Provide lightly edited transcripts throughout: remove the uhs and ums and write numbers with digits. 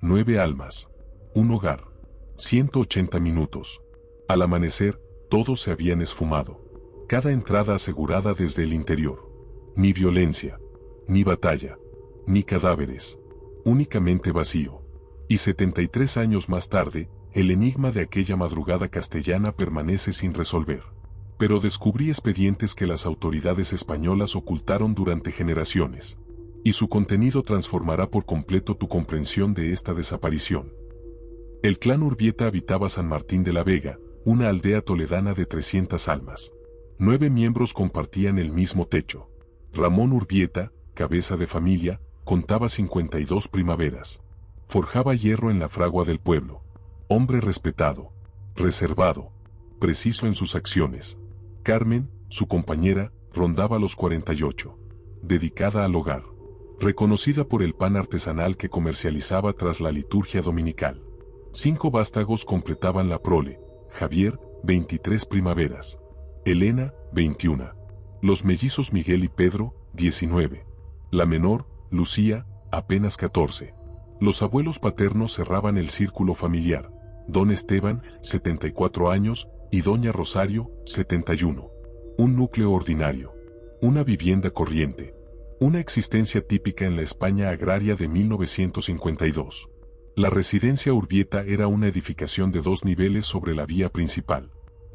9 almas. Un hogar. 180 minutos. Al amanecer, todos se habían esfumado. Cada entrada asegurada desde el interior. Ni violencia, ni batalla, ni cadáveres. Únicamente vacío. Y 73 años más tarde, el enigma de aquella madrugada castellana permanece sin resolver. Pero descubrí expedientes que las autoridades españolas ocultaron durante generaciones. Y su contenido transformará por completo tu comprensión de esta desaparición. El clan Urbieta habitaba San Martín de la Vega, una aldea toledana de 300 almas. 9 miembros compartían el mismo techo. Ramón Urbieta, cabeza de familia, contaba 52 primaveras. Forjaba hierro en la fragua del pueblo. Hombre respetado, reservado, preciso en sus acciones. Carmen, su compañera, rondaba los 48. Dedicada al hogar. Reconocida por el pan artesanal que comercializaba tras la liturgia dominical. 5 vástagos completaban la prole. Javier, 23 primaveras. Elena, 21. Los mellizos Miguel y Pedro, 19. La menor, Lucía, apenas 14. Los abuelos paternos cerraban el círculo familiar. Don Esteban, 74 años, y Doña Rosario, 71. Un núcleo ordinario. Una vivienda corriente. Una existencia típica en la España agraria de 1952. La residencia Urbieta era una edificación de 2 niveles sobre la vía principal.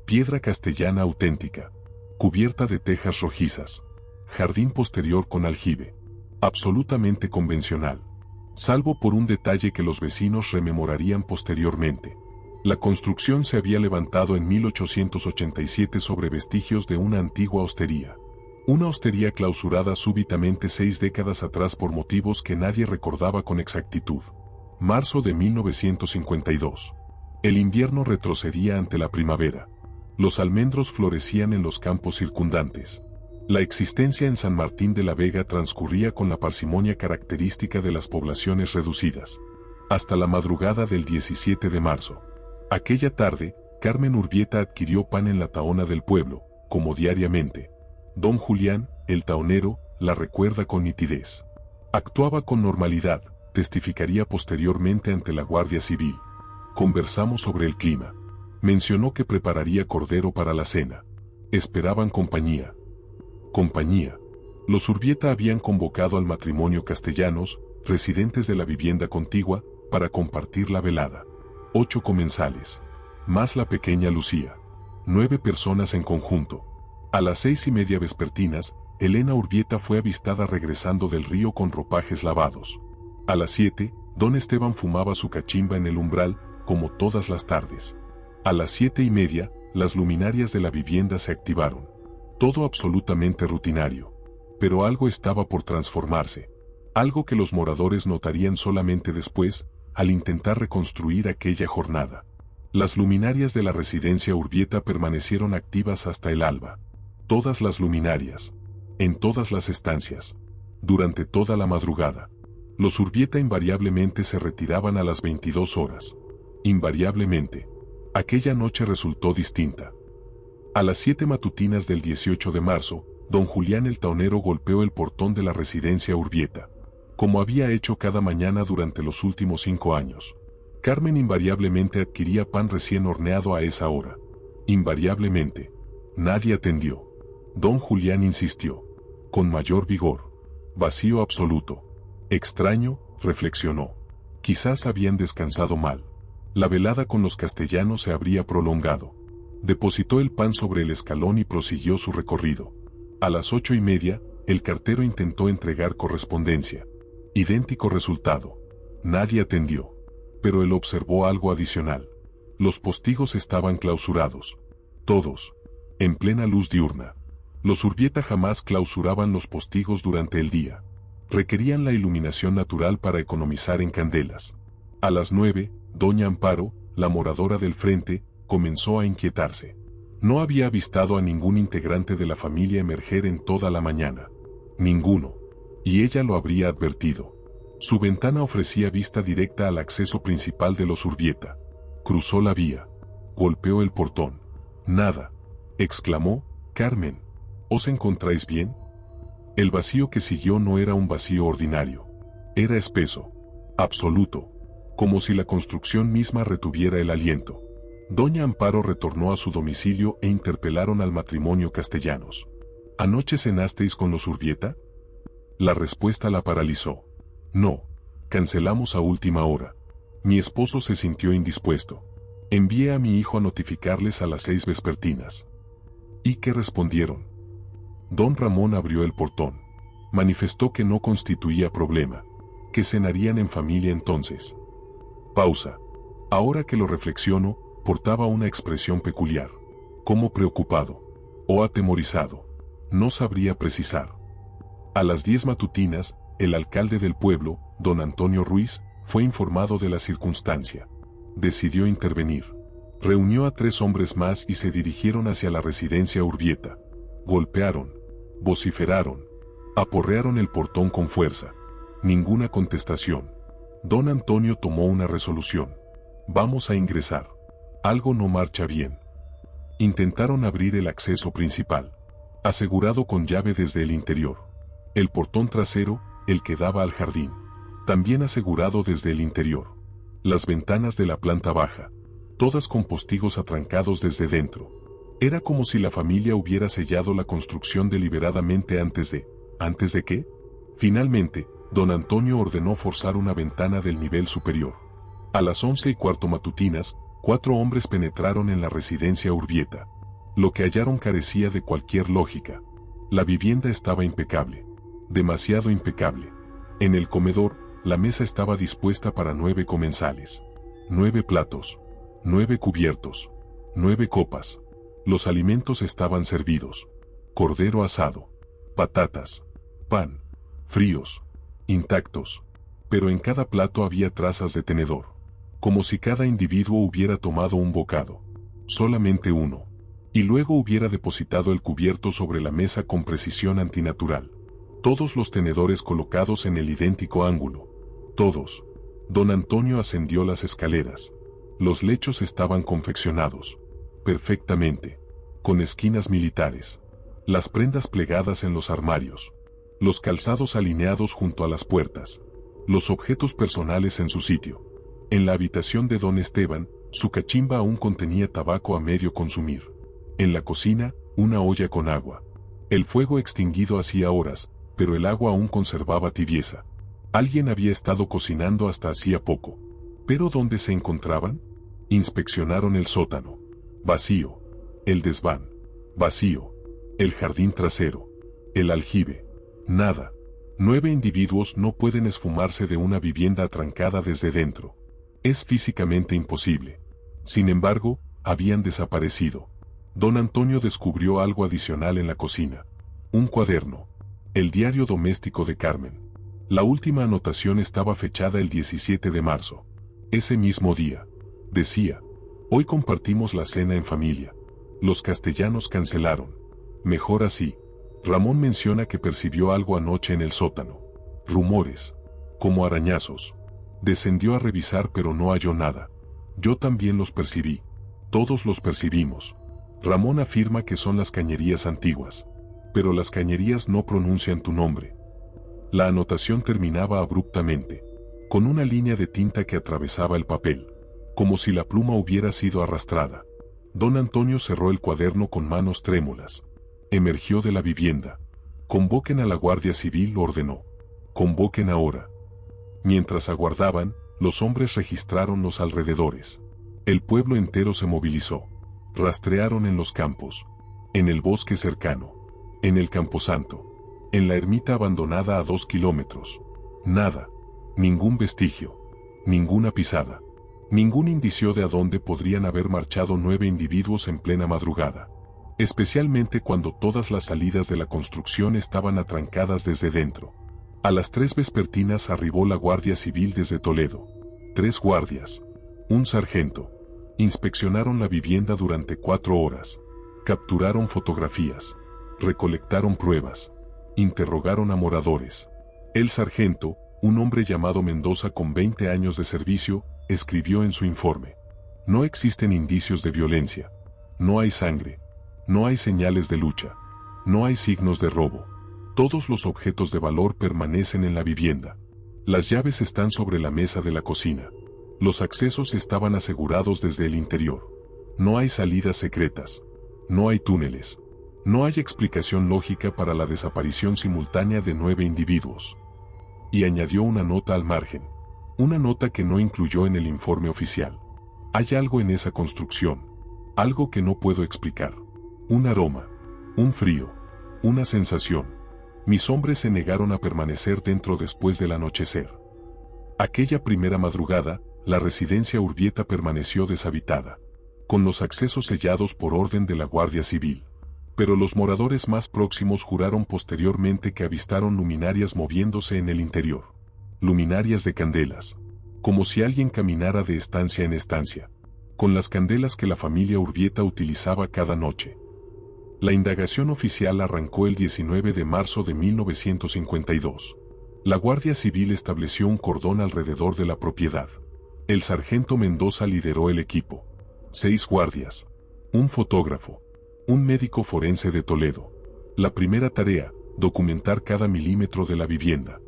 Piedra castellana auténtica. Cubierta de tejas rojizas. Jardín posterior con aljibe. Absolutamente convencional. Salvo por un detalle que los vecinos rememorarían posteriormente. La construcción se había levantado en 1887 sobre vestigios de una antigua hostería. Una hostería clausurada súbitamente 6 décadas atrás por motivos que nadie recordaba con exactitud. Marzo de 1952. El invierno retrocedía ante la primavera. Los almendros florecían en los campos circundantes. La existencia en San Martín de la Vega transcurría con la parsimonia característica de las poblaciones reducidas. Hasta la madrugada del 17 de marzo. Aquella tarde, Carmen Urbieta adquirió pan en la tahona del pueblo, como diariamente. Don Julián, el taonero, la recuerda con nitidez. Actuaba con normalidad, testificaría posteriormente ante la Guardia Civil. Conversamos sobre el clima. Mencionó que prepararía cordero para la cena. Esperaban compañía. Compañía. Los Urbieta habían convocado al matrimonio Castellanos, residentes de la vivienda contigua, para compartir la velada. 8 comensales. Más la pequeña Lucía. 9 personas en conjunto. A las 6:30 vespertinas, Elena Urbieta fue avistada regresando del río con ropajes lavados. A las 7, don Esteban fumaba su cachimba en el umbral, como todas las tardes. A las 7:30, las luminarias de la vivienda se activaron. Todo absolutamente rutinario. Pero algo estaba por transformarse. Algo que los moradores notarían solamente después, al intentar reconstruir aquella jornada. Las luminarias de la residencia Urbieta permanecieron activas hasta el alba. Todas las luminarias. En todas las estancias. Durante toda la madrugada. Los Urbieta invariablemente se retiraban a las 22 horas. Invariablemente. Aquella noche resultó distinta. A las 7 matutinas del 18 de marzo, don Julián el taonero golpeó el portón de la residencia Urbieta. Como había hecho cada mañana durante los últimos 5 años. Carmen invariablemente adquiría pan recién horneado a esa hora. Invariablemente. Nadie atendió. Don Julián insistió. Con mayor vigor. Vacío absoluto. Extraño, reflexionó. Quizás habían descansado mal. La velada con los castellanos se habría prolongado. Depositó el pan sobre el escalón y prosiguió su recorrido. A las 8:30, el cartero intentó entregar correspondencia. Idéntico resultado. Nadie atendió. Pero él observó algo adicional. Los postigos estaban clausurados. Todos. En plena luz diurna. Los Urbieta jamás clausuraban los postigos durante el día. Requerían la iluminación natural para economizar en candelas. A las 9, doña Amparo, la moradora del frente, comenzó a inquietarse. No había avistado a ningún integrante de la familia emerger en toda la mañana. Ninguno. Y ella lo habría advertido. Su ventana ofrecía vista directa al acceso principal de los Urbieta. Cruzó la vía. Golpeó el portón. Nada. Exclamó, Carmen. ¿Os encontráis bien? El vacío que siguió no era un vacío ordinario. Era espeso. Absoluto. como si la construcción misma retuviera el aliento. Doña Amparo retornó a su domicilio e interpelaron al matrimonio Castellanos. ¿Anoche cenasteis con los Urbieta? La respuesta la paralizó. No, cancelamos a última hora. Mi esposo se sintió indispuesto. Envié a mi hijo a notificarles a las 6 vespertinas. ¿Y qué respondieron? Don Ramón abrió el portón. Manifestó que no constituía problema, que cenarían en familia entonces. Pausa. Ahora que lo reflexiono, portaba una expresión peculiar, como preocupado o atemorizado. No sabría precisar. A las 10 matutinas, el alcalde del pueblo, don Antonio Ruiz, fue informado de la circunstancia. Decidió intervenir. Reunió a 3 hombres más y se dirigieron hacia la residencia Urbieta. Golpearon, vociferaron, aporrearon el portón con fuerza. Ninguna contestación. Don Antonio tomó una resolución. Vamos a ingresar. Algo no marcha bien. Intentaron abrir el acceso principal, asegurado con llave desde el interior. El portón trasero, el que daba al jardín, también asegurado desde el interior. Las ventanas de la planta baja, todas con postigos atrancados desde dentro. Era como si la familia hubiera sellado la construcción deliberadamente ¿antes de qué? Finalmente, don Antonio ordenó forzar una ventana del nivel superior. A las 11:15 matutinas, 4 hombres penetraron en la residencia Urbieta. Lo que hallaron carecía de cualquier lógica. La vivienda estaba impecable. Demasiado impecable. En el comedor, la mesa estaba dispuesta para 9 comensales. 9 platos. 9 cubiertos. 9 copas. Los alimentos estaban servidos. Cordero asado. Patatas. Pan. Fríos. Intactos. Pero en cada plato había trazas de tenedor. Como si cada individuo hubiera tomado un bocado. Solamente uno. Y luego hubiera depositado el cubierto sobre la mesa con precisión antinatural. Todos los tenedores colocados en el idéntico ángulo. Todos. Don Antonio ascendió las escaleras. Los lechos estaban confeccionados. Perfectamente. Con esquinas militares. Las prendas plegadas en los armarios. Los calzados alineados junto a las puertas. Los objetos personales en su sitio. En la habitación de don Esteban, su cachimba aún contenía tabaco a medio consumir. En la cocina, una olla con agua. El fuego extinguido hacía horas, pero el agua aún conservaba tibieza. Alguien había estado cocinando hasta hacía poco. ¿Pero dónde se encontraban? Inspeccionaron el sótano. Vacío. El desván. Vacío. El jardín trasero. El aljibe. Nada. 9 individuos no pueden esfumarse de una vivienda atrancada desde dentro. Es físicamente imposible. Sin embargo, habían desaparecido. Don Antonio descubrió algo adicional en la cocina. Un cuaderno. El diario doméstico de Carmen. La última anotación estaba fechada el 17 de marzo. Ese mismo día. Decía: hoy compartimos la cena en familia. Los Castellanos cancelaron. Mejor así. Ramón menciona que percibió algo anoche en el sótano. Rumores. Como arañazos. Descendió a revisar pero no halló nada. Yo también los percibí. Todos los percibimos. Ramón afirma que son las cañerías antiguas. Pero las cañerías no pronuncian tu nombre. La anotación terminaba abruptamente, con una línea de tinta que atravesaba el papel, como si la pluma hubiera sido arrastrada. Don Antonio cerró el cuaderno con manos trémulas. Emergió de la vivienda. Convoquen a la Guardia Civil, ordenó. Convoquen ahora. Mientras aguardaban, los hombres registraron los alrededores. El pueblo entero se movilizó. Rastrearon en los campos, en el bosque cercano, en el camposanto, en la ermita abandonada a 2 kilómetros. Nada. Ningún vestigio. Ninguna pisada. Ningún indicio de a dónde podrían haber marchado 9 individuos en plena madrugada. Especialmente cuando todas las salidas de la construcción estaban atrancadas desde dentro. A las 3 vespertinas arribó la Guardia Civil desde Toledo. 3 guardias. Un sargento. Inspeccionaron la vivienda durante 4 horas. Capturaron fotografías. Recolectaron pruebas. Interrogaron a moradores. El sargento, un hombre llamado Mendoza con 20 años de servicio, escribió en su informe: no existen indicios de violencia. No hay sangre. No hay señales de lucha. No hay signos de robo. Todos los objetos de valor permanecen en la vivienda. Las llaves están sobre la mesa de la cocina. Los accesos estaban asegurados desde el interior. No hay salidas secretas. No hay túneles. No hay explicación lógica para la desaparición simultánea de 9 individuos. Y añadió una nota al margen. Una nota que no incluyó en el informe oficial. Hay algo en esa construcción. Algo que no puedo explicar. Un aroma. Un frío. Una sensación. Mis hombres se negaron a permanecer dentro después del anochecer. Aquella primera madrugada, la residencia Urbieta permaneció deshabitada, con los accesos sellados por orden de la Guardia Civil. Pero los moradores más próximos juraron posteriormente que avistaron luminarias moviéndose en el interior. Luminarias de candelas. Como si alguien caminara de estancia en estancia, con las candelas que la familia Urbieta utilizaba cada noche. La indagación oficial arrancó el 19 de marzo de 1952. La Guardia Civil estableció un cordón alrededor de la propiedad. El sargento Mendoza lideró el equipo. 6 guardias. Un fotógrafo. Un médico forense de Toledo. La primera tarea, documentar cada milímetro de la vivienda.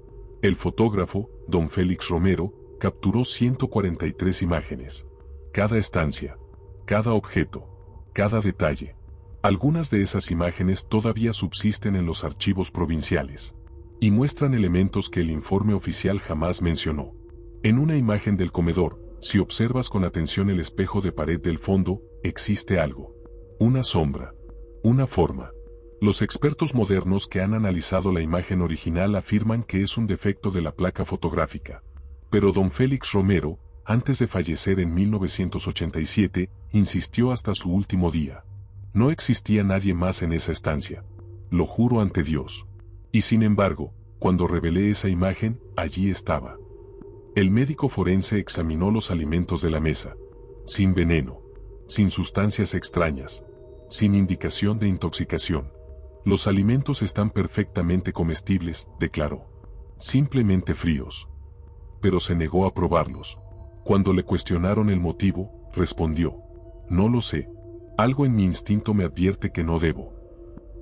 El fotógrafo, don Félix Romero, capturó 143 imágenes. Cada estancia. Cada objeto. Cada detalle. Algunas de esas imágenes todavía subsisten en los archivos provinciales. Y muestran elementos que el informe oficial jamás mencionó. En una imagen del comedor, si observas con atención el espejo de pared del fondo, existe algo. Una sombra. Una forma. Los expertos modernos que han analizado la imagen original afirman que es un defecto de la placa fotográfica. Pero don Félix Romero, antes de fallecer en 1987, insistió hasta su último día. No existía nadie más en esa estancia. Lo juro ante Dios. Y sin embargo, cuando revelé esa imagen, allí estaba. El médico forense examinó los alimentos de la mesa. Sin veneno. Sin sustancias extrañas. Sin indicación de intoxicación. Los alimentos están perfectamente comestibles, declaró. Simplemente fríos. Pero se negó a probarlos. Cuando le cuestionaron el motivo, respondió: no lo sé. Algo en mi instinto me advierte que no debo.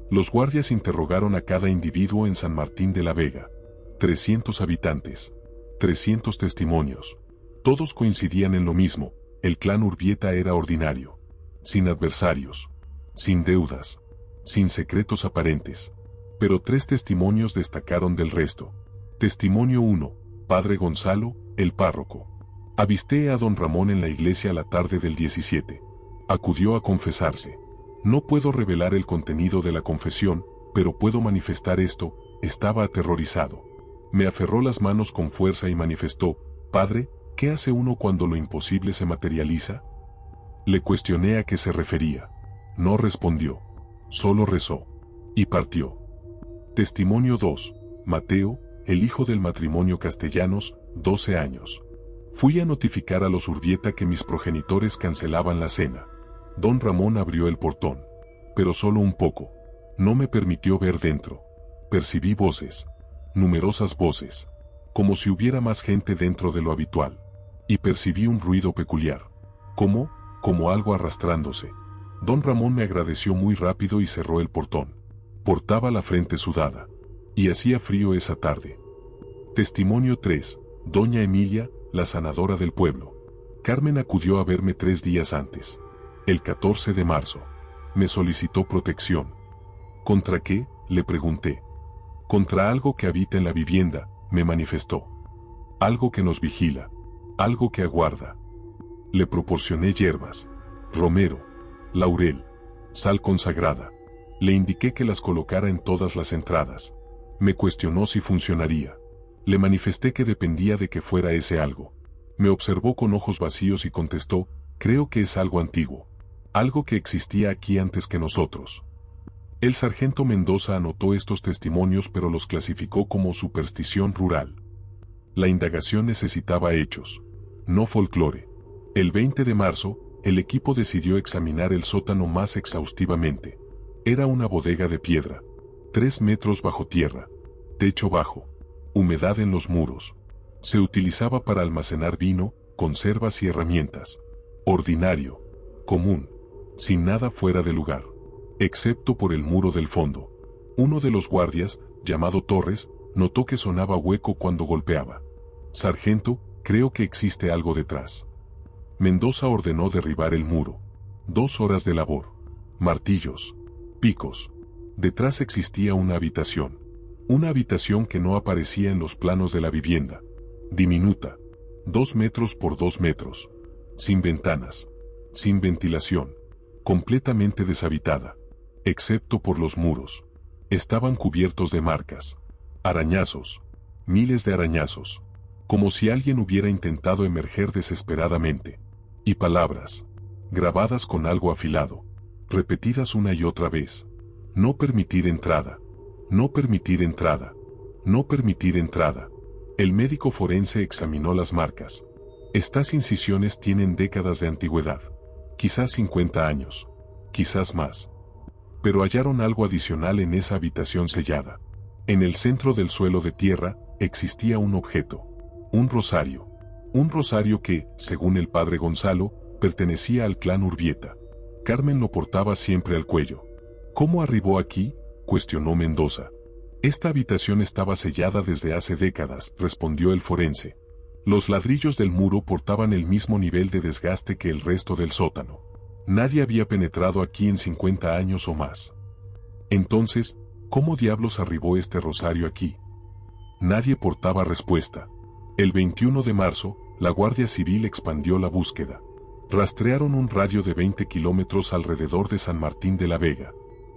Los guardias interrogaron a cada individuo en San Martín de la Vega. 300 habitantes. 300 testimonios. Todos coincidían en lo mismo: el clan Urbieta era ordinario. Sin adversarios. Sin deudas. Sin secretos aparentes. Pero 3 testimonios destacaron del resto. Testimonio 1. Padre Gonzalo, el párroco. Avisté a don Ramón en la iglesia la tarde del 17. Acudió a confesarse. No puedo revelar el contenido de la confesión, pero puedo manifestar esto: estaba aterrorizado. Me aferró las manos con fuerza y manifestó: Padre, ¿qué hace uno cuando lo imposible se materializa? Le cuestioné a qué se refería. No respondió. Solo rezó. Y partió. Testimonio 2. Mateo, el hijo del matrimonio Castellanos, 12 años. Fui a notificar a los Urbieta que mis progenitores cancelaban la cena. Don Ramón abrió el portón. Pero solo un poco. No me permitió ver dentro. Percibí voces. Numerosas voces. Como si hubiera más gente dentro de lo habitual. Y percibí un ruido peculiar. Como algo arrastrándose. Don Ramón me agradeció muy rápido y cerró el portón. Portaba la frente sudada. Y hacía frío esa tarde. Testimonio 3. Doña Emilia, la sanadora del pueblo. Carmen acudió a verme 3 días antes. El 14 de marzo. Me solicitó protección. ¿Contra qué?, le pregunté. Contra algo que habita en la vivienda, me manifestó. Algo que nos vigila. Algo que aguarda. Le proporcioné hierbas. Romero. Laurel. Sal consagrada. Le indiqué que las colocara en todas las entradas. Me cuestionó si funcionaría. Le manifesté que dependía de que fuera ese algo. Me observó con ojos vacíos y contestó: creo que es algo antiguo. Algo que existía aquí antes que nosotros. El sargento Mendoza anotó estos testimonios, pero los clasificó como superstición rural. La indagación necesitaba hechos, no folclore. El 20 de marzo, el equipo decidió examinar el sótano más exhaustivamente. Era una bodega de piedra. 3 metros bajo tierra. Techo bajo. Humedad en los muros. Se utilizaba para almacenar vino, conservas y herramientas. Ordinario. Común. Sin nada fuera de lugar. Excepto por el muro del fondo. Uno de los guardias, llamado Torres, notó que sonaba hueco cuando golpeaba. Sargento, Creo que existe algo detrás. Mendoza ordenó derribar el muro. 2 horas de labor. Martillos. Picos. Detrás existía una habitación. Una habitación que no aparecía en los planos de la vivienda. Diminuta. 2 metros por 2 metros. Sin ventanas. Sin ventilación. Completamente deshabitada. Excepto por los muros. Estaban cubiertos de marcas. Arañazos. Miles de arañazos. Como si alguien hubiera intentado emerger desesperadamente. Y palabras. Grabadas con algo afilado. Repetidas una y otra vez. No permitir entrada. No permitir entrada. No permitir entrada. El médico forense examinó las marcas. Estas incisiones tienen décadas de antigüedad. Quizás 50 años. Quizás más. Pero hallaron algo adicional en esa habitación sellada. En el centro del suelo de tierra, existía un objeto. Un rosario. Un rosario que, según el padre Gonzalo, pertenecía al clan Urbieta. Carmen lo portaba siempre al cuello. ¿Cómo arribó aquí?, cuestionó Mendoza. Esta habitación estaba sellada desde hace décadas, respondió el forense. Los ladrillos del muro portaban el mismo nivel de desgaste que el resto del sótano. Nadie había penetrado aquí en 50 años o más. Entonces, ¿cómo diablos arribó este rosario aquí? Nadie portaba respuesta. El 21 de marzo, la Guardia Civil expandió la búsqueda. Rastrearon un radio de 20 kilómetros alrededor de San Martín de la Vega.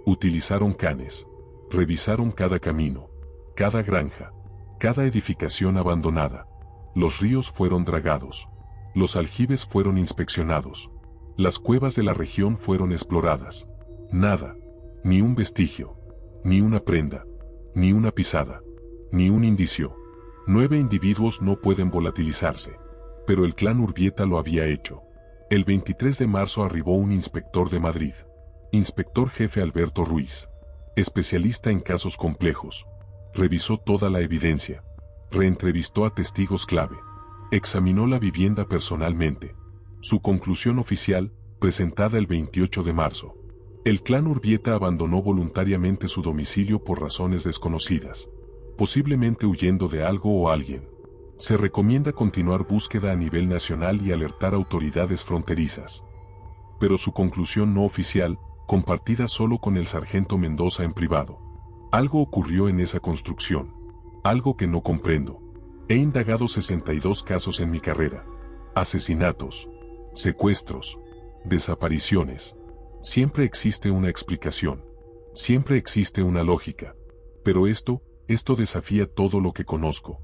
Utilizaron canes. Revisaron cada camino, cada granja, cada edificación abandonada. Los ríos fueron dragados. Los aljibes fueron inspeccionados. Las cuevas de la región fueron exploradas. Nada. Ni un vestigio. Ni una prenda. Ni una pisada. Ni un indicio. 9 individuos no pueden volatilizarse. Pero el clan Urbieta lo había hecho. El 23 de marzo arribó un inspector de Madrid. Inspector jefe Alberto Ruiz. Especialista en casos complejos. Revisó toda la evidencia. Reentrevistó a testigos clave. Examinó la vivienda personalmente. Su conclusión oficial, presentada el 28 de marzo. El clan Urbieta abandonó voluntariamente su domicilio por razones desconocidas. Posiblemente huyendo de algo o alguien. Se recomienda continuar búsqueda a nivel nacional y alertar a autoridades fronterizas. Pero su conclusión no oficial, compartida solo con el sargento Mendoza en privado. Algo ocurrió en esa construcción. Algo que no comprendo. He indagado 62 casos en mi carrera. Asesinatos. Secuestros. Desapariciones. Siempre existe una explicación. Siempre existe una lógica. Pero esto desafía todo lo que conozco.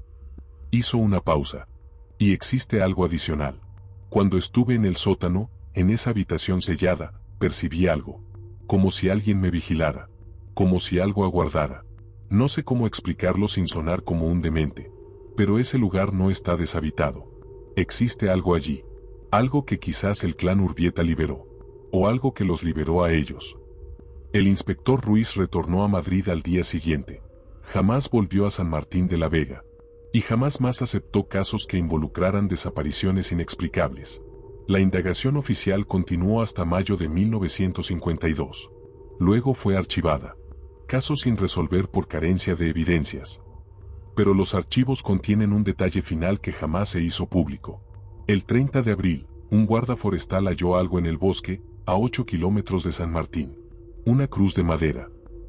Hizo una pausa. Y existe algo adicional. Cuando estuve en el sótano, en esa habitación sellada, percibí algo. Como si alguien me vigilara. Como si algo aguardara. No sé cómo explicarlo sin sonar como un demente. Pero ese lugar no está deshabitado. Existe algo allí. Algo que quizás el clan Urbieta liberó. O algo que los liberó a ellos. El inspector Ruiz retornó a Madrid al día siguiente. Jamás volvió a San Martín de la Vega. Y jamás más aceptó casos que involucraran desapariciones inexplicables. La indagación oficial continuó hasta mayo de 1952. Luego fue archivada. Caso sin resolver por carencia de evidencias. Pero los archivos contienen un detalle final que jamás se hizo público. El 30 de abril, un guarda forestal halló algo en el bosque, a 8 kilómetros de San Martín. Una cruz de madera,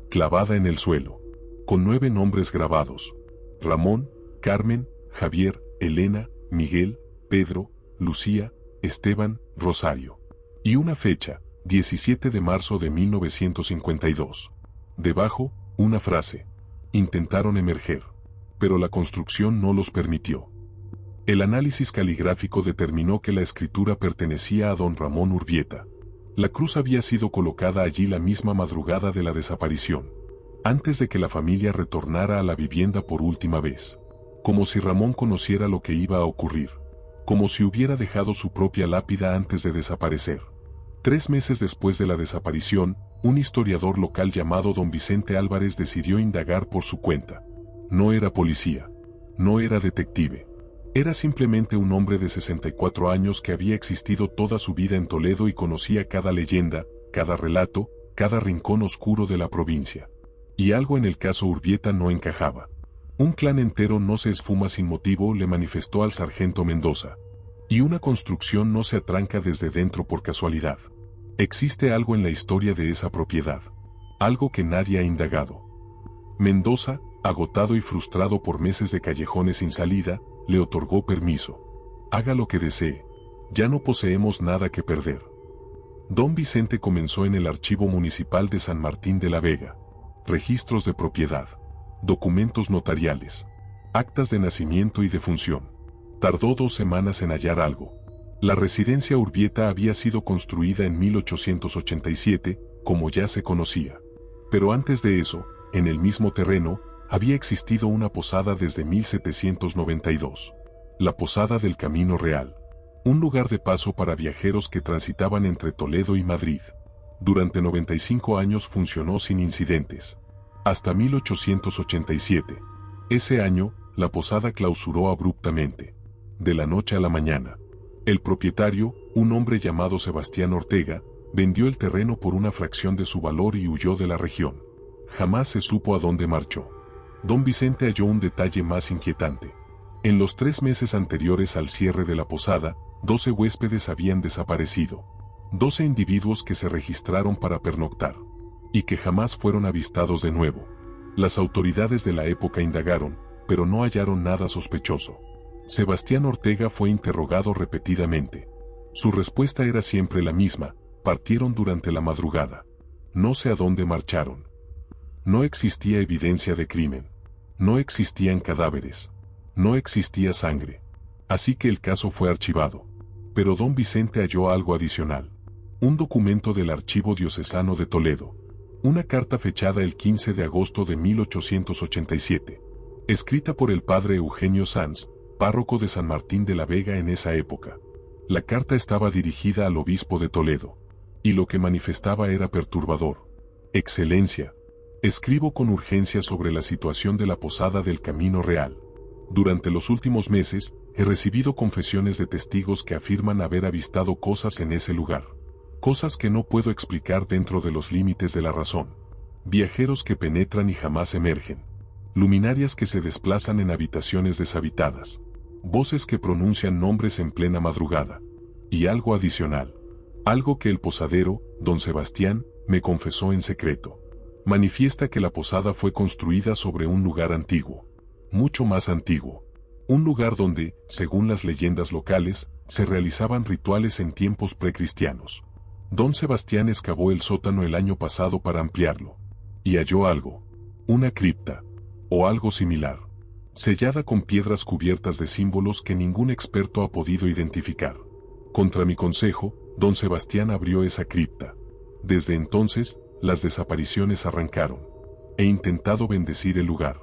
clavada en el suelo, con 9 nombres grabados. Ramón, Carmen, Javier, Elena, Miguel, Pedro, Lucía, Esteban, Rosario. Y una fecha, 17 de marzo de 1952. Debajo, una frase. Intentaron emerger, pero la construcción no los permitió. El análisis caligráfico determinó que la escritura pertenecía a don Ramón Urbieta. La cruz había sido colocada allí la misma madrugada de la desaparición, antes de que la familia retornara a la vivienda por última vez. Como si Ramón conociera lo que iba a ocurrir. Como si hubiera dejado su propia lápida antes de desaparecer. 3 meses después de la desaparición, un historiador local llamado don Vicente Álvarez decidió indagar por su cuenta. No era policía. No era detective. Era simplemente un hombre de 64 años que había existido toda su vida en Toledo y conocía cada leyenda, cada relato, cada rincón oscuro de la provincia. Y algo en el caso Urbieta no encajaba. Un clan entero no se esfuma sin motivo, le manifestó al sargento Mendoza. Y una construcción no se atranca desde dentro por casualidad. Existe algo en la historia de esa propiedad. Algo que nadie ha indagado. Mendoza, agotado y frustrado por meses de callejones sin salida, le otorgó permiso. Haga lo que desee. Ya no poseemos nada que perder. Don Vicente comenzó en el Archivo Municipal de San Martín de la Vega. Registros de propiedad. Documentos notariales. Actas de nacimiento y defunción. Tardó 2 semanas en hallar algo. La residencia Urbieta había sido construida en 1887, como ya se conocía. Pero antes de eso, en el mismo terreno, había existido una posada desde 1792. La Posada del Camino Real. Un lugar de paso para viajeros que transitaban entre Toledo y Madrid. Durante 95 años funcionó sin incidentes. Hasta 1887. Ese año, la posada clausuró abruptamente. De la noche a la mañana. El propietario, un hombre llamado Sebastián Ortega, vendió el terreno por una fracción de su valor y huyó de la región. Jamás se supo a dónde marchó. Don Vicente halló un detalle más inquietante. En los 3 meses anteriores al cierre de la posada, 12 huéspedes habían desaparecido. 12 individuos que se registraron para pernoctar. Y que jamás fueron avistados de nuevo. Las autoridades de la época indagaron, pero no hallaron nada sospechoso. Sebastián Ortega fue interrogado repetidamente. Su respuesta era siempre la misma: partieron durante la madrugada. No sé a dónde marcharon. No existía evidencia de crimen. No existían cadáveres. No existía sangre. Así que el caso fue archivado. Pero don Vicente halló algo adicional. Un documento del Archivo Diocesano de Toledo. Una carta fechada el 15 de agosto de 1887. Escrita por el padre Eugenio Sanz, párroco de San Martín de la Vega en esa época. La carta estaba dirigida al obispo de Toledo. Y lo que manifestaba era perturbador. Excelencia. Escribo con urgencia sobre la situación de la posada del Camino Real. Durante los últimos meses, he recibido confesiones de testigos que afirman haber avistado cosas en ese lugar. Cosas que no puedo explicar dentro de los límites de la razón. Viajeros que penetran y jamás emergen. Luminarias que se desplazan en habitaciones deshabitadas. Voces que pronuncian nombres en plena madrugada. Y algo adicional. Algo que el posadero, don Sebastián, me confesó en secreto. Manifiesta que la posada fue construida sobre un lugar antiguo. Mucho más antiguo. Un lugar donde, según las leyendas locales, se realizaban rituales en tiempos precristianos. Don Sebastián excavó el sótano el año pasado para ampliarlo. Y halló algo. Una cripta. O algo similar. Sellada con piedras cubiertas de símbolos que ningún experto ha podido identificar. Contra mi consejo, don Sebastián abrió esa cripta. Desde entonces, las desapariciones arrancaron. He intentado bendecir el lugar.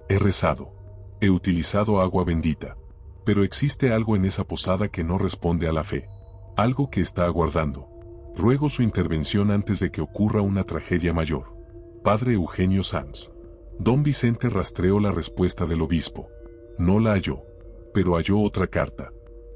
He rezado. He utilizado agua bendita. Pero existe algo en esa posada que no responde a la fe. Algo que está aguardando. Ruego su intervención antes de que ocurra una tragedia mayor. Padre Eugenio Sanz. Don Vicente rastreó la respuesta del obispo. No la halló. Pero halló otra carta.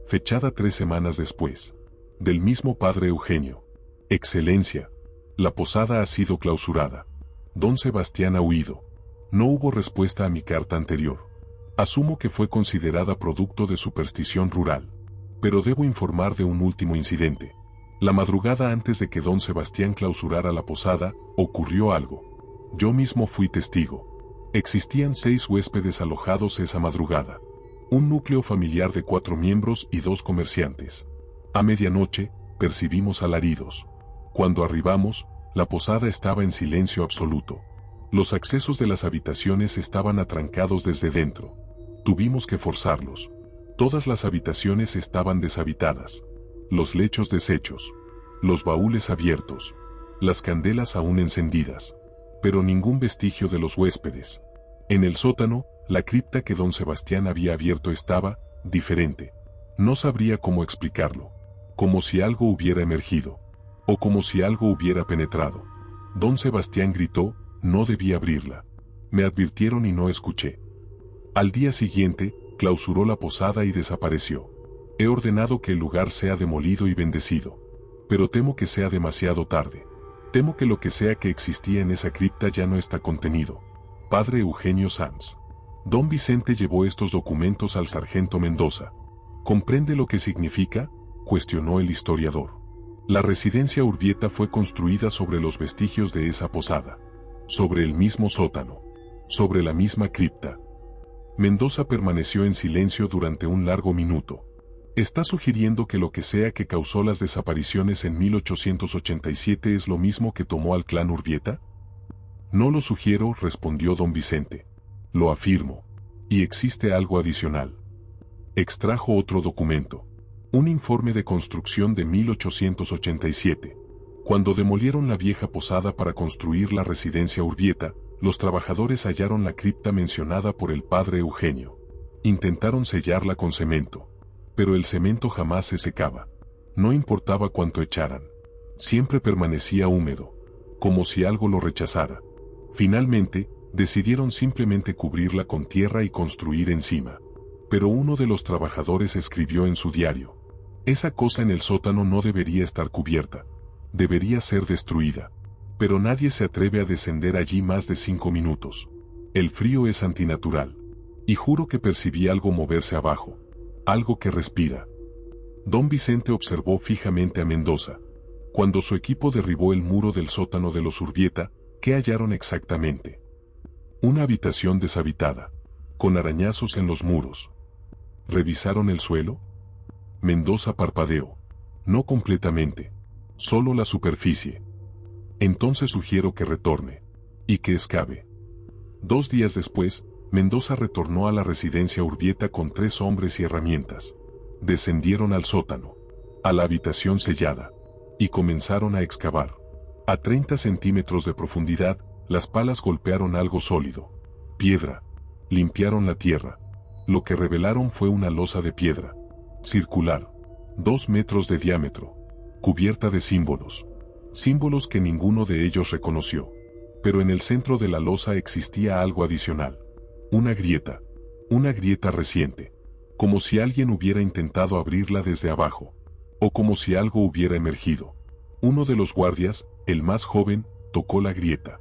Fechada 3 semanas después. Del mismo padre Eugenio. Excelencia. La posada ha sido clausurada. Don Sebastián ha huido. No hubo respuesta a mi carta anterior. Asumo que fue considerada producto de superstición rural. Pero debo informar de un último incidente. La madrugada antes de que don Sebastián clausurara la posada, ocurrió algo. Yo mismo fui testigo. Existían 6 huéspedes alojados esa madrugada. Un núcleo familiar de 4 miembros y 2 comerciantes. A medianoche, percibimos alaridos. Cuando arribamos, la posada estaba en silencio absoluto. Los accesos de las habitaciones estaban atrancados desde dentro. Tuvimos que forzarlos. Todas las habitaciones estaban deshabitadas. Los lechos deshechos. Los baúles abiertos. Las candelas aún encendidas. Pero ningún vestigio de los huéspedes. En el sótano, la cripta que don Sebastián había abierto estaba diferente. No sabría cómo explicarlo. Como si algo hubiera emergido. O como si algo hubiera penetrado. Don Sebastián gritó: no debí abrirla. Me advirtieron y no escuché. Al día siguiente, clausuró la posada y desapareció. He ordenado que el lugar sea demolido y bendecido. Pero temo que sea demasiado tarde. Temo que lo que sea que existía en esa cripta ya no está contenido. Padre Eugenio Sanz. Don Vicente llevó estos documentos al sargento Mendoza. ¿Comprende lo que significa?, cuestionó el historiador. La residencia Urbieta fue construida sobre los vestigios de esa posada, sobre el mismo sótano, sobre la misma cripta. Mendoza permaneció en silencio durante un largo minuto. ¿Está sugiriendo que lo que sea que causó las desapariciones en 1887 es lo mismo que tomó al clan Urbieta? No lo sugiero, respondió don Vicente. Lo afirmo. Y existe algo adicional. Extrajo otro documento. Un informe de construcción de 1887. Cuando demolieron la vieja posada para construir la residencia Urbieta, los trabajadores hallaron la cripta mencionada por el padre Eugenio. Intentaron sellarla con cemento. Pero el cemento jamás se secaba. No importaba cuánto echaran. Siempre permanecía húmedo, como si algo lo rechazara. Finalmente, decidieron simplemente cubrirla con tierra y construir encima. Pero uno de los trabajadores escribió en su diario: esa cosa en el sótano no debería estar cubierta. Debería ser destruida. Pero nadie se atreve a descender allí más de 5 minutos. El frío es antinatural. Y juro que percibí algo moverse abajo. Algo que respira. Don Vicente observó fijamente a Mendoza. Cuando su equipo derribó el muro del sótano de los Urbieta, ¿qué hallaron exactamente? Una habitación deshabitada, con arañazos en los muros. ¿Revisaron el suelo? Mendoza parpadeó. No completamente. Solo la superficie. Entonces sugiero que retorne. Y que excave. 2 días después, Mendoza retornó a la residencia Urbieta con 3 hombres y herramientas. Descendieron al sótano, a la habitación sellada, y comenzaron a excavar. A 30 centímetros de profundidad, las palas golpearon algo sólido. Piedra. Limpiaron la tierra. Lo que revelaron fue una losa de piedra. Circular. 2 metros de diámetro. Cubierta de símbolos. Símbolos que ninguno de ellos reconoció. Pero en el centro de la losa existía algo adicional. Una grieta. Una grieta reciente. Como si alguien hubiera intentado abrirla desde abajo. O como si algo hubiera emergido. Uno de los guardias, el más joven, tocó la grieta.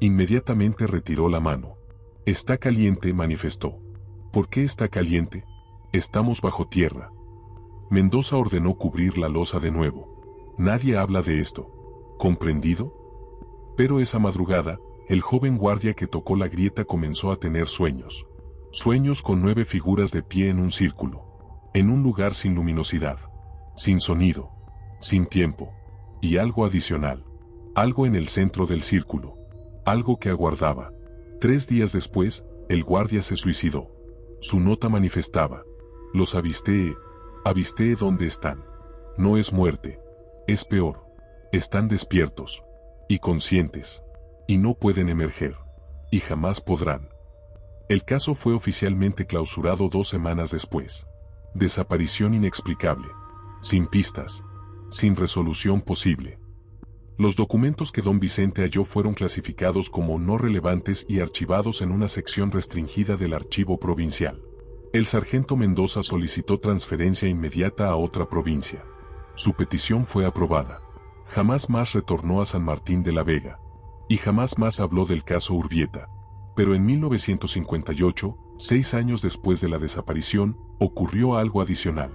Inmediatamente retiró la mano. Está caliente, manifestó. ¿Por qué está caliente? Estamos bajo tierra. Mendoza ordenó cubrir la losa de nuevo. Nadie habla de esto. ¿Comprendido? Pero esa madrugada, el joven guardia que tocó la grieta comenzó a tener sueños. Sueños con 9 figuras de pie en un círculo. En un lugar sin luminosidad. Sin sonido. Sin tiempo. Y algo adicional. Algo en el centro del círculo. Algo que aguardaba. 3 días después, el guardia se suicidó. Su nota manifestaba: los avisté dónde están. No es muerte. Es peor. Están despiertos. Y conscientes. Y no pueden emerger. Y jamás podrán. El caso fue oficialmente clausurado 2 semanas después. Desaparición inexplicable. Sin pistas. Sin resolución posible. Los documentos que don Vicente halló fueron clasificados como no relevantes y archivados en una sección restringida del archivo provincial. El sargento Mendoza solicitó transferencia inmediata a otra provincia. Su petición fue aprobada. Jamás más retornó a San Martín de la Vega. Y jamás más habló del caso Urbieta. Pero en 1958, 6 años después de la desaparición, ocurrió algo adicional.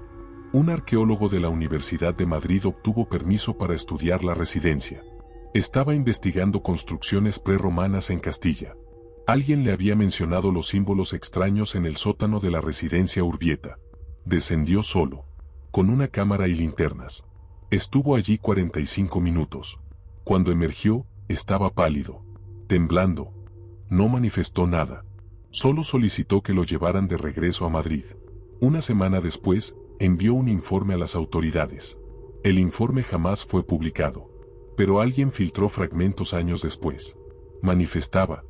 Un arqueólogo de la Universidad de Madrid obtuvo permiso para estudiar la residencia. Estaba investigando construcciones prerromanas en Castilla. Alguien le había mencionado los símbolos extraños en el sótano de la residencia Urbieta. Descendió solo, con una cámara y linternas. Estuvo allí 45 minutos. Cuando emergió, estaba pálido, temblando. No manifestó nada. Solo solicitó que lo llevaran de regreso a Madrid. Una semana después, envió un informe a las autoridades. El informe jamás fue publicado. Pero alguien filtró fragmentos años después. Manifestaba: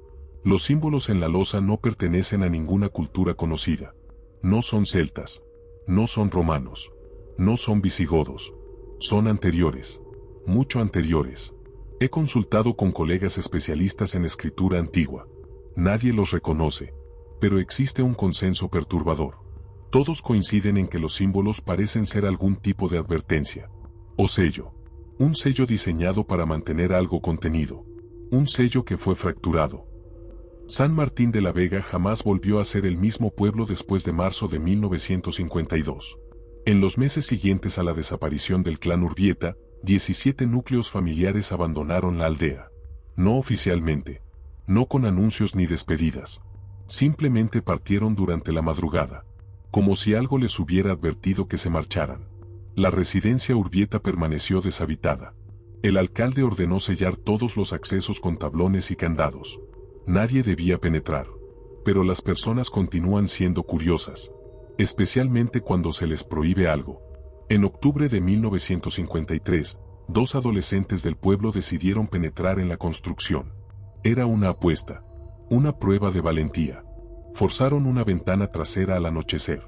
los símbolos en la losa no pertenecen a ninguna cultura conocida. No son celtas. No son romanos. No son visigodos. Son anteriores. Mucho anteriores. He consultado con colegas especialistas en escritura antigua. Nadie los reconoce. Pero existe un consenso perturbador. Todos coinciden en que los símbolos parecen ser algún tipo de advertencia. O sello. Un sello diseñado para mantener algo contenido. Un sello que fue fracturado. San Martín de la Vega jamás volvió a ser el mismo pueblo después de marzo de 1952. En los meses siguientes a la desaparición del clan Urbieta, 17 núcleos familiares abandonaron la aldea. No oficialmente. No con anuncios ni despedidas. Simplemente partieron durante la madrugada. Como si algo les hubiera advertido que se marcharan. La residencia Urbieta permaneció deshabitada. El alcalde ordenó sellar todos los accesos con tablones y candados. Nadie debía penetrar. Pero las personas continúan siendo curiosas. Especialmente cuando se les prohíbe algo. En octubre de 1953, 2 adolescentes del pueblo decidieron penetrar en la construcción. Era una apuesta. Una prueba de valentía. Forzaron una ventana trasera al anochecer.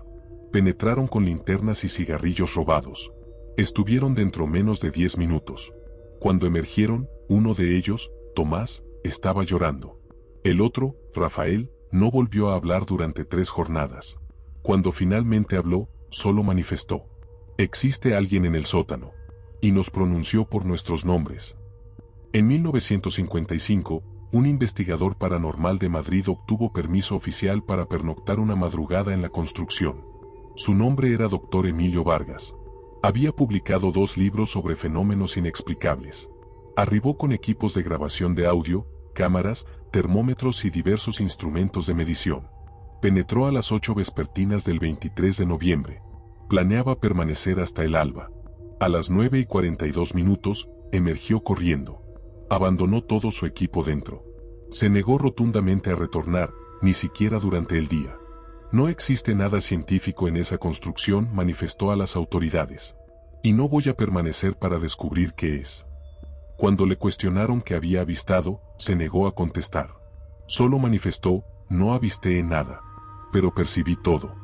Penetraron con linternas y cigarrillos robados. Estuvieron dentro menos de 10 minutos. Cuando emergieron, uno de ellos, Tomás, estaba llorando. El otro, Rafael, no volvió a hablar durante 3 jornadas. Cuando finalmente habló, solo manifestó: existe alguien en el sótano. Y nos pronunció por nuestros nombres. En 1955, un investigador paranormal de Madrid obtuvo permiso oficial para pernoctar una madrugada en la construcción. Su nombre era Dr. Emilio Vargas. Había publicado 2 libros sobre fenómenos inexplicables. Arribó con equipos de grabación de audio, cámaras, termómetros y diversos instrumentos de medición. Penetró a las 8 vespertinas del 23 de noviembre. Planeaba permanecer hasta el alba. A las 9:42 minutos, emergió corriendo. Abandonó todo su equipo dentro. Se negó rotundamente a retornar, ni siquiera durante el día. No existe nada científico en esa construcción, manifestó a las autoridades. Y no voy a permanecer para descubrir qué es. Cuando le cuestionaron qué había avistado, se negó a contestar. Solo manifestó: no avisté nada. Pero percibí todo.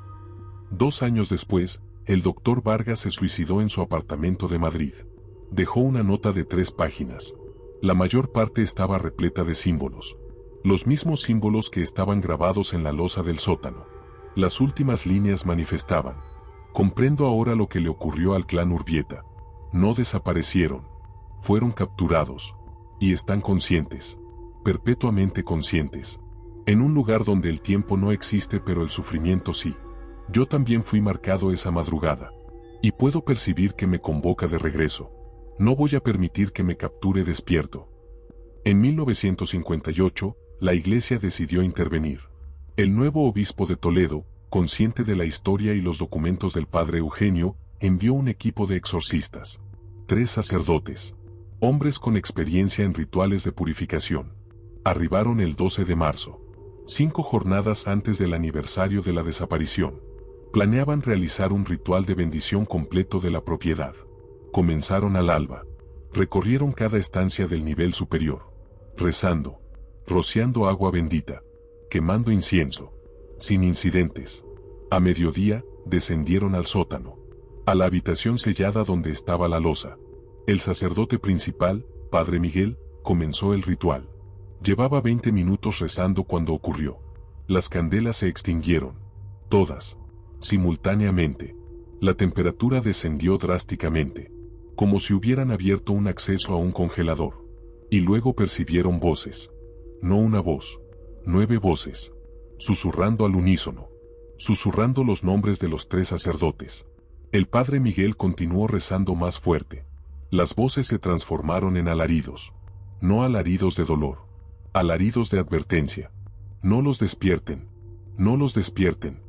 2 años después, el doctor Vargas se suicidó en su apartamento de Madrid. Dejó una nota de 3 páginas. La mayor parte estaba repleta de símbolos. Los mismos símbolos que estaban grabados en la losa del sótano. Las últimas líneas manifestaban: comprendo ahora lo que le ocurrió al clan Urbieta. No desaparecieron. Fueron capturados. Y están conscientes. Perpetuamente conscientes. En un lugar donde el tiempo no existe pero el sufrimiento sí. Yo también fui marcado esa madrugada. Y puedo percibir que me convoca de regreso. No voy a permitir que me capture despierto. En 1958, la Iglesia decidió intervenir. El nuevo obispo de Toledo, consciente de la historia y los documentos del padre Eugenio, envió un equipo de exorcistas. 3 sacerdotes. Hombres con experiencia en rituales de purificación. Arribaron el 12 de marzo. 5 jornadas antes del aniversario de la desaparición. Planeaban realizar un ritual de bendición completo de la propiedad. Comenzaron al alba. Recorrieron cada estancia del nivel superior. Rezando. Rociando agua bendita. Quemando incienso. Sin incidentes. A mediodía, descendieron al sótano. A la habitación sellada donde estaba la losa. El sacerdote principal, Padre Miguel, comenzó el ritual. Llevaba 20 minutos rezando cuando ocurrió. Las candelas se extinguieron. Todas. Simultáneamente. La temperatura descendió drásticamente. Como si hubieran abierto un acceso a un congelador. Y luego percibieron voces. No una voz. 9 voces. Susurrando al unísono. Susurrando los nombres de los 3 sacerdotes. El Padre Miguel continuó rezando más fuerte. Las voces se transformaron en alaridos. No alaridos de dolor. Alaridos de advertencia. No los despierten. No los despierten.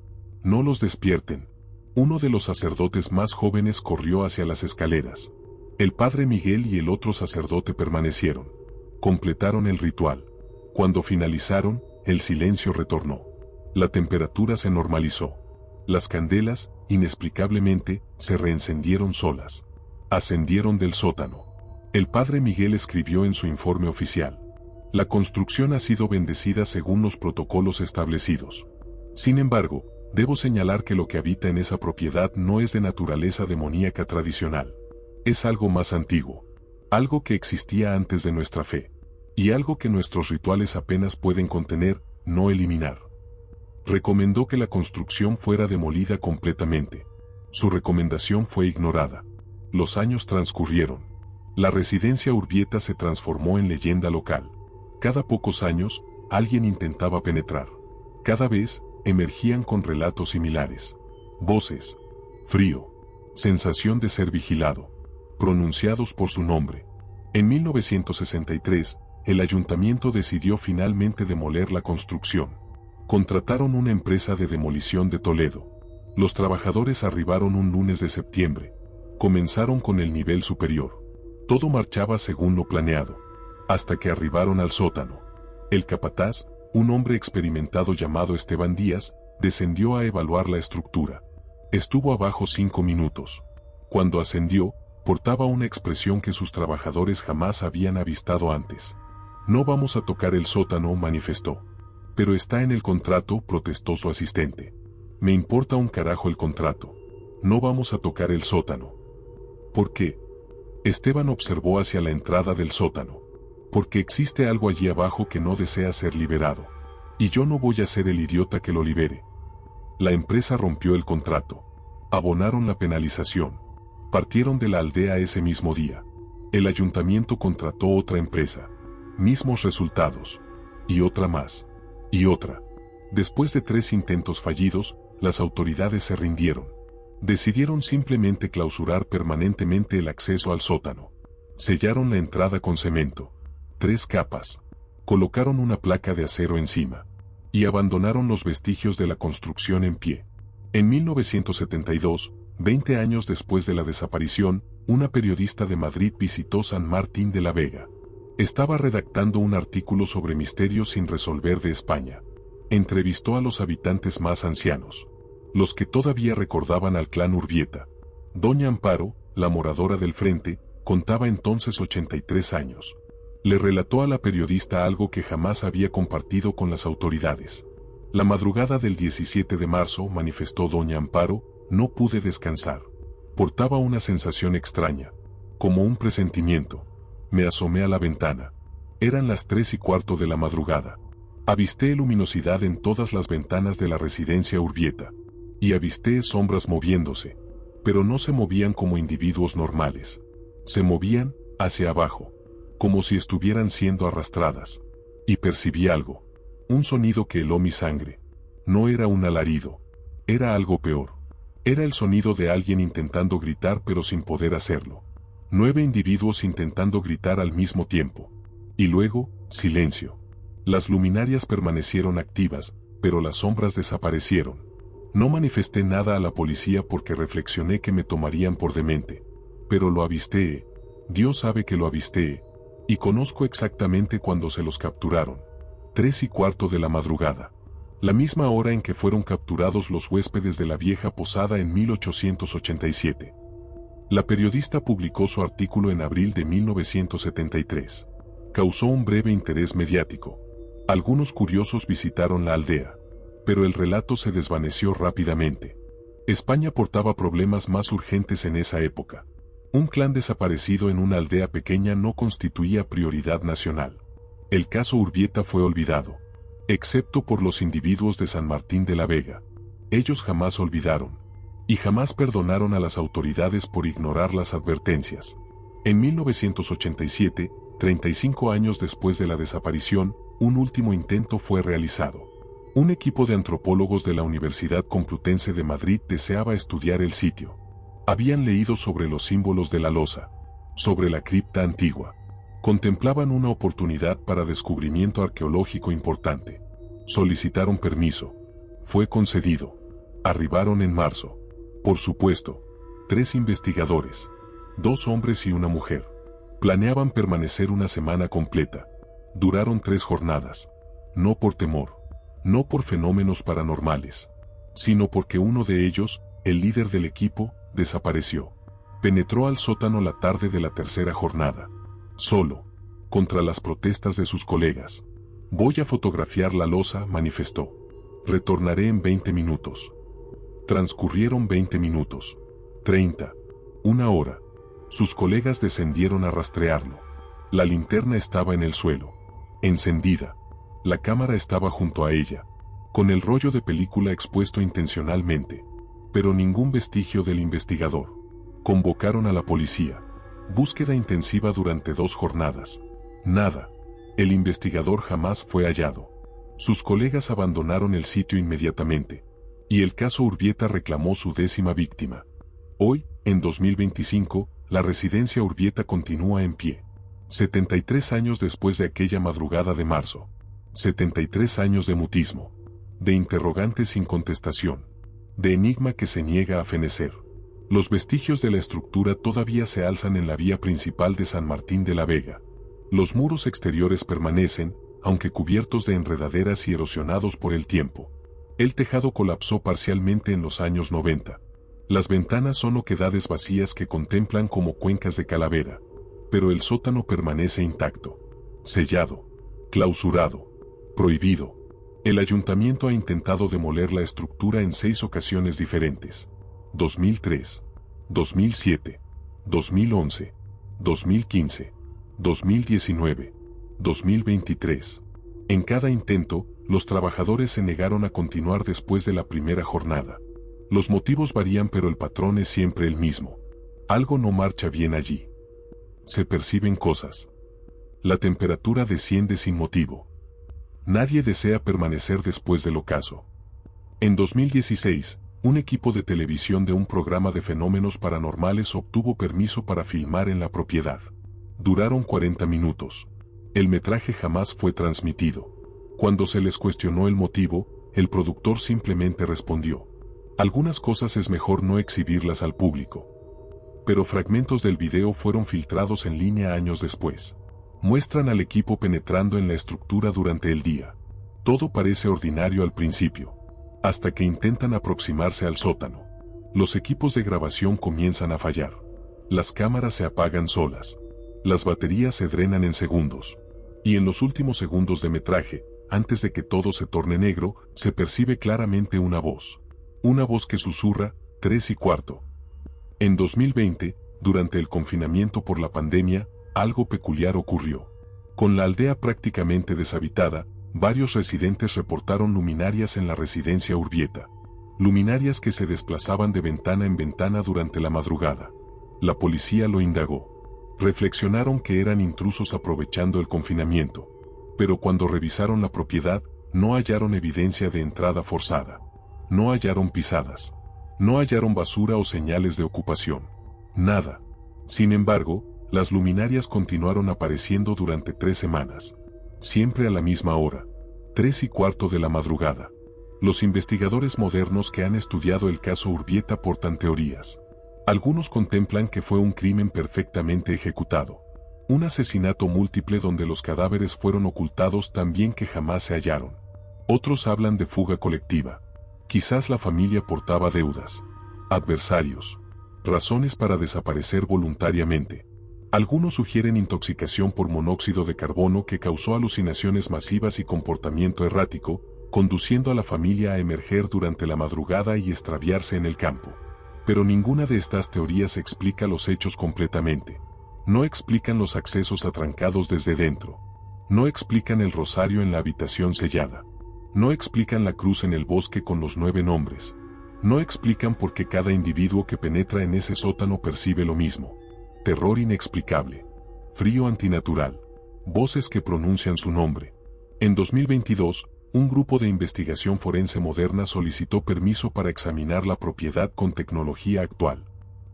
No los despierten. Uno de los sacerdotes más jóvenes corrió hacia las escaleras. El Padre Miguel y el otro sacerdote permanecieron. Completaron el ritual. Cuando finalizaron, el silencio retornó. La temperatura se normalizó. Las candelas, inexplicablemente, se reencendieron solas. Ascendieron del sótano. El Padre Miguel escribió en su informe oficial: la construcción ha sido bendecida según los protocolos establecidos. Sin embargo, debo señalar que lo que habita en esa propiedad no es de naturaleza demoníaca tradicional. Es algo más antiguo. Algo que existía antes de nuestra fe. Y algo que nuestros rituales apenas pueden contener, no eliminar. Recomendó que la construcción fuera demolida completamente. Su recomendación fue ignorada. Los años transcurrieron. La residencia Urbieta se transformó en leyenda local. Cada pocos años, alguien intentaba penetrar. Cada vez, emergían con relatos similares. Voces, frío, sensación de ser vigilado, pronunciados por su nombre. En 1963, el ayuntamiento decidió finalmente demoler la construcción. Contrataron una empresa de demolición de Toledo. Los trabajadores arribaron un lunes de septiembre. Comenzaron con el nivel superior. Todo marchaba según lo planeado. Hasta que arribaron al sótano. El capataz, un hombre experimentado llamado Esteban Díaz, descendió a evaluar la estructura. Estuvo abajo 5 minutos. Cuando ascendió, portaba una expresión que sus trabajadores jamás habían avistado antes. No vamos a tocar el sótano, manifestó. Pero está en el contrato, protestó su asistente. Me importa un carajo el contrato. No vamos a tocar el sótano. ¿Por qué? Esteban observó hacia la entrada del sótano. Porque existe algo allí abajo que no desea ser liberado. Y yo no voy a ser el idiota que lo libere. La empresa rompió el contrato. Abonaron la penalización. Partieron de la aldea ese mismo día. El ayuntamiento contrató otra empresa. Mismos resultados. Y otra más. Y otra. Después de 3 intentos fallidos, las autoridades se rindieron. Decidieron simplemente clausurar permanentemente el acceso al sótano. Sellaron la entrada con cemento. 3 capas. Colocaron una placa de acero encima. Y abandonaron los vestigios de la construcción en pie. En 1972, 20 años después de la desaparición, una periodista de Madrid visitó San Martín de la Vega. Estaba redactando un artículo sobre misterios sin resolver de España. Entrevistó a los habitantes más ancianos, los que todavía recordaban al clan Urbieta. Doña Amparo, la moradora del frente, contaba entonces 83 años. Le relató a la periodista algo que jamás había compartido con las autoridades. La madrugada del 17 de marzo, manifestó doña Amparo, no pude descansar. Portaba una sensación extraña, como un presentimiento. Me asomé a la ventana. Eran las 3:15 de la madrugada. Avisté luminosidad en todas las ventanas de la residencia Urbieta. Y avisté sombras moviéndose. Pero no se movían como individuos normales. Se movían hacia abajo, como si estuvieran siendo arrastradas. Y percibí algo. Un sonido que heló mi sangre. No era un alarido. Era algo peor. Era el sonido de alguien intentando gritar pero sin poder hacerlo. 9 individuos intentando gritar al mismo tiempo. Y luego, silencio. Las luminarias permanecieron activas, pero las sombras desaparecieron. No manifesté nada a la policía porque reflexioné que me tomarían por demente. Pero lo avisté. Dios sabe que lo avisté. Y conozco exactamente cuándo se los capturaron. 3:15 de la madrugada. La misma hora en que fueron capturados los huéspedes de la vieja posada en 1887. La periodista publicó su artículo en abril de 1973. Causó un breve interés mediático. Algunos curiosos visitaron la aldea. Pero el relato se desvaneció rápidamente. España portaba problemas más urgentes en esa época. Un clan desaparecido en una aldea pequeña no constituía prioridad nacional. El caso Urbieta fue olvidado. Excepto por los individuos de San Martín de la Vega. Ellos jamás olvidaron. Y jamás perdonaron a las autoridades por ignorar las advertencias. En 1987, 35 años después de la desaparición, un último intento fue realizado. Un equipo de antropólogos de la Universidad Complutense de Madrid deseaba estudiar el sitio. Habían leído sobre los símbolos de la losa, sobre la cripta antigua. Contemplaban una oportunidad para descubrimiento arqueológico importante. Solicitaron permiso. Fue concedido. Arribaron en marzo. Por supuesto, 3 investigadores, 2 hombres y una mujer. Planeaban permanecer una semana completa. Duraron 3 jornadas. No por temor, no por fenómenos paranormales, sino porque uno de ellos, el líder del equipo, desapareció. Penetró al sótano la tarde de la tercera jornada. Solo, contra las protestas de sus colegas. Voy a fotografiar la losa, manifestó. Retornaré en 20 minutos. Transcurrieron 20 minutos. 30. Una hora. Sus colegas descendieron a rastrearlo. La linterna estaba en el suelo. Encendida. La cámara estaba junto a ella. Con el rollo de película expuesto intencionalmente. Pero ningún vestigio del investigador. Convocaron a la policía. Búsqueda intensiva durante 2 jornadas. Nada. El investigador jamás fue hallado. Sus colegas abandonaron el sitio inmediatamente, y el caso Urbieta reclamó su 10ª víctima. Hoy, en 2025, la residencia Urbieta continúa en pie. 73 años después de aquella madrugada de marzo. 73 años de mutismo. De interrogantes sin contestación. De enigma que se niega a fenecer. Los vestigios de la estructura todavía se alzan en la vía principal de San Martín de la Vega. Los muros exteriores permanecen, aunque cubiertos de enredaderas y erosionados por el tiempo. El tejado colapsó parcialmente en los años 90. Las ventanas son oquedades vacías que contemplan como cuencas de calavera. Pero el sótano permanece intacto. Sellado. Clausurado. Prohibido. El ayuntamiento ha intentado demoler la estructura en 6 ocasiones diferentes. 2003, 2007, 2011, 2015, 2019, 2023. En cada intento, los trabajadores se negaron a continuar después de la primera jornada. Los motivos varían, pero el patrón es siempre el mismo. Algo no marcha bien allí. Se perciben cosas. La temperatura desciende sin motivo. Nadie desea permanecer después del ocaso. En 2016, un equipo de televisión de un programa de fenómenos paranormales obtuvo permiso para filmar en la propiedad. Duraron 40 minutos. El metraje jamás fue transmitido. Cuando se les cuestionó el motivo, el productor simplemente respondió: algunas cosas es mejor no exhibirlas al público. Pero fragmentos del video fueron filtrados en línea años después. Muestran al equipo penetrando en la estructura durante el día. Todo parece ordinario al principio, hasta que intentan aproximarse al sótano. Los equipos de grabación comienzan a fallar. Las cámaras se apagan solas. Las baterías se drenan en segundos. Y en los últimos segundos de metraje, antes de que todo se torne negro, se percibe claramente una voz. Una voz que susurra: 3:15. En 2020, durante el confinamiento por la pandemia, algo peculiar ocurrió. Con la aldea prácticamente deshabitada, varios residentes reportaron luminarias en la residencia Urbieta. Luminarias que se desplazaban de ventana en ventana durante la madrugada. La policía lo indagó. Reflexionaron que eran intrusos aprovechando el confinamiento. Pero cuando revisaron la propiedad, no hallaron evidencia de entrada forzada. No hallaron pisadas. No hallaron basura o señales de ocupación. Nada. Sin embargo, las luminarias continuaron apareciendo durante 3 semanas. Siempre a la misma hora. 3:15 de la madrugada. Los investigadores modernos que han estudiado el caso Urbieta aportan teorías. Algunos contemplan que fue un crimen perfectamente ejecutado. Un asesinato múltiple donde los cadáveres fueron ocultados tan bien que jamás se hallaron. Otros hablan de fuga colectiva. Quizás la familia portaba deudas, adversarios, razones para desaparecer voluntariamente. Algunos sugieren intoxicación por monóxido de carbono que causó alucinaciones masivas y comportamiento errático, conduciendo a la familia a emerger durante la madrugada y extraviarse en el campo. Pero ninguna de estas teorías explica los hechos completamente. No explican los accesos atrancados desde dentro. No explican el rosario en la habitación sellada. No explican la cruz en el bosque con los 9 nombres. No explican por qué cada individuo que penetra en ese sótano percibe lo mismo. Terror inexplicable. Frío antinatural. Voces que pronuncian su nombre. En 2022, un grupo de investigación forense moderna solicitó permiso para examinar la propiedad con tecnología actual.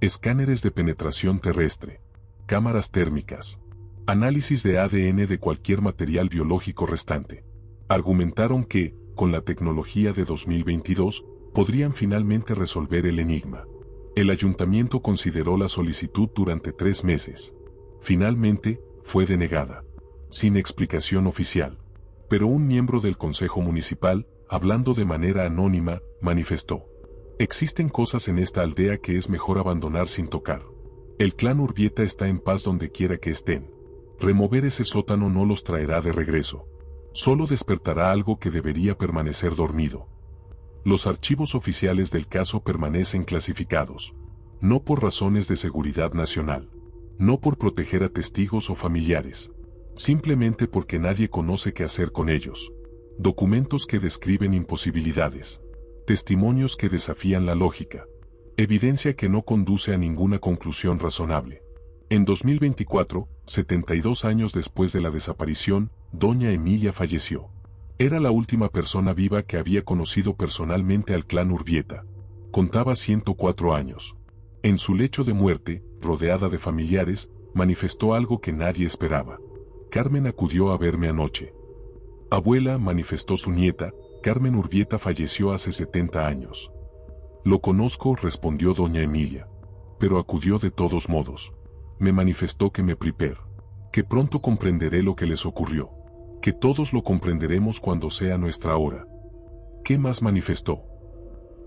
Escáneres de penetración terrestre. Cámaras térmicas. Análisis de ADN de cualquier material biológico restante. Argumentaron que, con la tecnología de 2022, podrían finalmente resolver el enigma. El ayuntamiento consideró la solicitud durante 3 meses. Finalmente, fue denegada. Sin explicación oficial. Pero un miembro del Consejo Municipal, hablando de manera anónima, manifestó: existen cosas en esta aldea que es mejor abandonar sin tocar. El clan Urbieta está en paz donde quiera que estén. Remover ese sótano no los traerá de regreso. Solo despertará algo que debería permanecer dormido. Los archivos oficiales del caso permanecen clasificados. No por razones de seguridad nacional. No por proteger a testigos o familiares. Simplemente porque nadie conoce qué hacer con ellos. Documentos que describen imposibilidades. Testimonios que desafían la lógica. Evidencia que no conduce a ninguna conclusión razonable. En 2024, 72 años después de la desaparición, doña Emilia falleció. Era la última persona viva que había conocido personalmente al clan Urbieta. Contaba 104 años. En su lecho de muerte, rodeada de familiares, manifestó algo que nadie esperaba. Carmen acudió a verme anoche. Abuela, manifestó su nieta, Carmen Urbieta falleció hace 70 años. Lo conozco, respondió doña Emilia. Pero acudió de todos modos. Me manifestó que me prepare. Que pronto comprenderé lo que les ocurrió. Que todos lo comprenderemos cuando sea nuestra hora. ¿Qué más manifestó?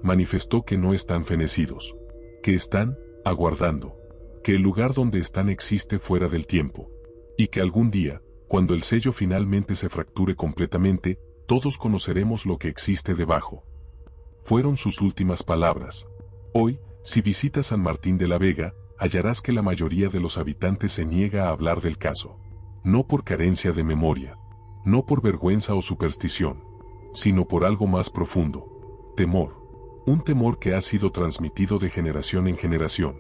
Manifestó que no están fenecidos. Que están, aguardando. Que el lugar donde están existe fuera del tiempo. Y que algún día, cuando el sello finalmente se fracture completamente, todos conoceremos lo que existe debajo. Fueron sus últimas palabras. Hoy, si visitas San Martín de la Vega, hallarás que la mayoría de los habitantes se niega a hablar del caso. No por carencia de memoria. No por vergüenza o superstición. Sino por algo más profundo. Temor. Un temor que ha sido transmitido de generación en generación.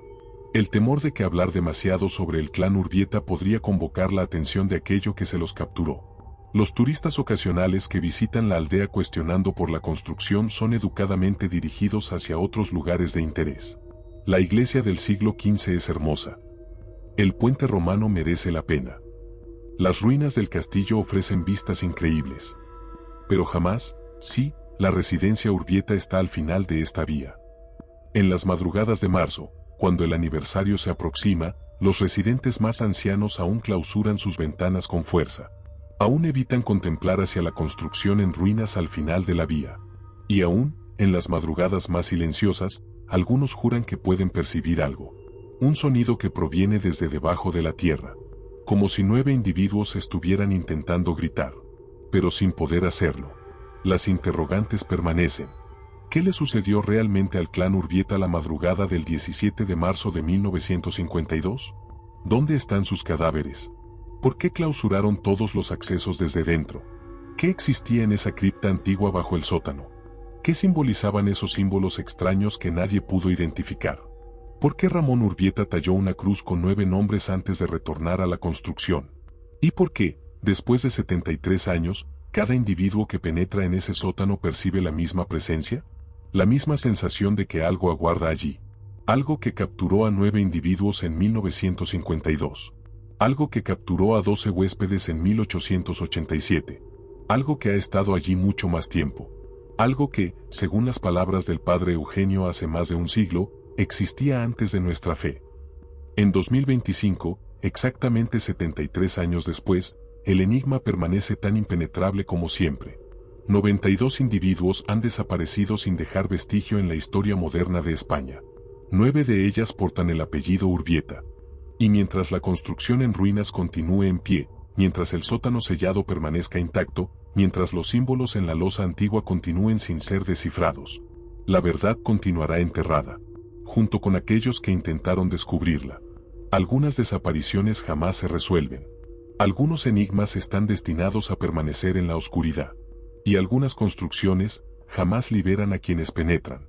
El temor de que hablar demasiado sobre el clan Urbieta podría convocar la atención de aquello que se los capturó. Los turistas ocasionales que visitan la aldea cuestionando por la construcción son educadamente dirigidos hacia otros lugares de interés. La iglesia del siglo XV es hermosa. El puente romano merece la pena. Las ruinas del castillo ofrecen vistas increíbles. Pero jamás, sí, la residencia Urbieta está al final de esta vía. En las madrugadas de marzo, cuando el aniversario se aproxima, los residentes más ancianos aún clausuran sus ventanas con fuerza. Aún evitan contemplar hacia la construcción en ruinas al final de la vía. Y aún, en las madrugadas más silenciosas, algunos juran que pueden percibir algo. Un sonido que proviene desde debajo de la tierra. Como si 9 individuos estuvieran intentando gritar. Pero sin poder hacerlo. Las interrogantes permanecen. ¿Qué le sucedió realmente al clan Urbieta la madrugada del 17 de marzo de 1952? ¿Dónde están sus cadáveres? ¿Por qué clausuraron todos los accesos desde dentro? ¿Qué existía en esa cripta antigua bajo el sótano? ¿Qué simbolizaban esos símbolos extraños que nadie pudo identificar? ¿Por qué Ramón Urbieta talló una cruz con 9 nombres antes de retornar a la construcción? ¿Y por qué, después de 73 años, cada individuo que penetra en ese sótano percibe la misma presencia? La misma sensación de que algo aguarda allí. Algo que capturó a 9 individuos en 1952. Algo que capturó a 12 huéspedes en 1887. Algo que ha estado allí mucho más tiempo. Algo que, según las palabras del padre Eugenio hace más de un siglo, existía antes de nuestra fe. En 2025, exactamente 73 años después, el enigma permanece tan impenetrable como siempre. 92 individuos han desaparecido sin dejar vestigio en la historia moderna de España. 9 de ellas portan el apellido Urbieta. Y mientras la construcción en ruinas continúe en pie, mientras el sótano sellado permanezca intacto, mientras los símbolos en la losa antigua continúen sin ser descifrados, la verdad continuará enterrada, junto con aquellos que intentaron descubrirla. Algunas desapariciones jamás se resuelven. Algunos enigmas están destinados a permanecer en la oscuridad. Y algunas construcciones jamás liberan a quienes penetran.